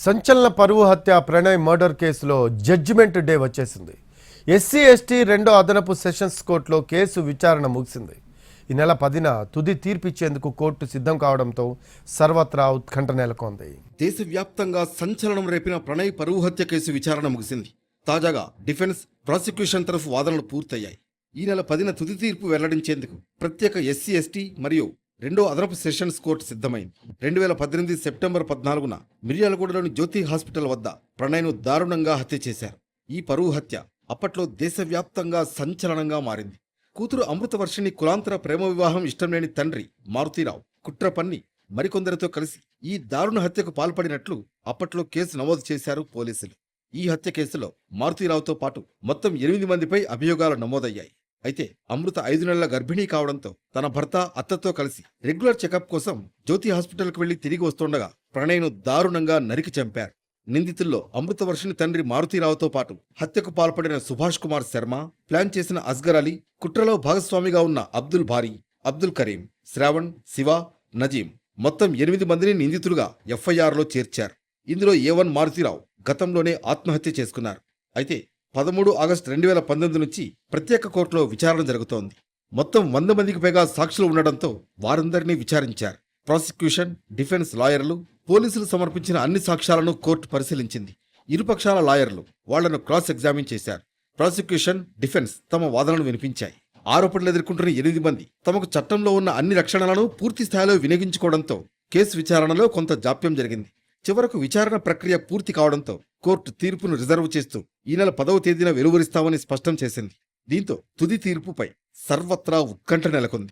సంచలన పరువు హత్య ప్రణయ్ మర్డర్ కేసులో జడ్జిమెంట్ డే వచ్చేసింది. ఎస్సీ ఎస్టీ రెండో అదనపు సెషన్స్ కోర్టులో కేసు విచారణ ముగిసింది. ఈ నెల 10న తుది తీర్పిచ్చేందుకు కోర్టు సిద్ధం కావడంతో సర్వత్రా ఉత్కంఠ నెలకొంది. దేశవ్యాప్తంగా సంచలనం రేపిన ప్రణయ్ పరువు హత్య కేసు విచారణ ముగిసింది. తాజాగా డిఫెన్స్, ప్రాసిక్యూషన్ తరఫు వాదనలు పూర్తయ్యాయి. ఈ నెల 10న తుది తీర్పు వెల్లడించేందుకు ప్రత్యేక ఎస్సీ ఎస్టీ మరియు రెండో అదనపు సెషన్స్ కోర్టు సిద్ధమైంది. 2018 సెప్టెంబర్ 14న మిర్యాలగూడలోని జ్యోతి హాస్పిటల్ వద్ద ప్రణయ్ను దారుణంగా హత్య చేశారు. ఈ పరువు హత్య అప్పట్లో దేశవ్యాప్తంగా సంచలనంగా మారింది. కూతురు అమృతవర్షిణి కులాంతర ప్రేమ వివాహం ఇష్టం లేని తండ్రి మారుతీరావు కుట్ర పన్ని మరికొందరితో కలిసి ఈ దారుణ హత్యకు పాల్పడినట్లు అప్పట్లో కేసు నమోదు చేశారు పోలీసులు. ఈ హత్య కేసులో మారుతీరావుతో పాటు మొత్తం 8 మందిపై అభియోగాలు నమోదయ్యాయి. అయితే అమృత 5 నెలల గర్భిణీ కావడంతో తన భర్త, అత్తతో కలిసి రెగ్యులర్ చెకప్ కోసం జ్యోతి హాస్పిటల్కు వెళ్లి తిరిగి వస్తుండగా ప్రణయ్ను దారుణంగా నరికి చంపారు. నిందితుల్లో అమృతవర్షిని తండ్రి మారుతీరావుతో పాటు హత్యకు పాల్పడిన సుభాష్ కుమార్ శర్మ, ప్లాన్ చేసిన అస్గర్ అలీ, కుట్రలో భాగస్వామిగా ఉన్న అబ్దుల్ భారీ, అబ్దుల్ కరీం, శ్రావణ్, శివ, నజీం మొత్తం 8 మందిని నిందితులుగా ఎఫ్ఐఆర్లో చేర్చారు. ఇందులో A1 మారుతీరావు గతంలోనే ఆత్మహత్య చేసుకున్నారు. అయితే 13 ఆగస్టు 2019 నుంచి ప్రత్యేక కోర్టులో విచారణ జరుగుతోంది. మొత్తం 100 మందికి పైగా సాక్షులు ఉండడంతో వారందరినీ విచారించారు. ప్రాసిక్యూషన్, డిఫెన్స్ లాయర్లు, పోలీసులు సమర్పించిన అన్ని సాక్ష్యాలను కోర్టు పరిశీలించింది. ఇరుపక్షాల లాయర్లు వాళ్లను క్రాస్ ఎగ్జామిన్ చేశారు. ప్రాసిక్యూషన్, డిఫెన్స్ తమ వాదనలు వినిపించాయి. ఆరోపణలు ఎదుర్కొంటున్న 8 మంది తమకు చట్టంలో ఉన్న అన్ని రక్షణలను పూర్తి స్థాయిలో వినియోగించుకోవడంతో కేసు విచారణలో కొంత జాప్యం జరిగింది. చివరకు విచారణ ప్రక్రియ పూర్తి కావడంతో కోర్టు తీర్పును రిజర్వ్ చేస్తూ ఈ నెల 10వ తేదీన వెలువరిస్తామని స్పష్టం చేసింది. దీంతో తుది తీర్పుపై సర్వత్రా ఉత్కంఠ నెలకొంది.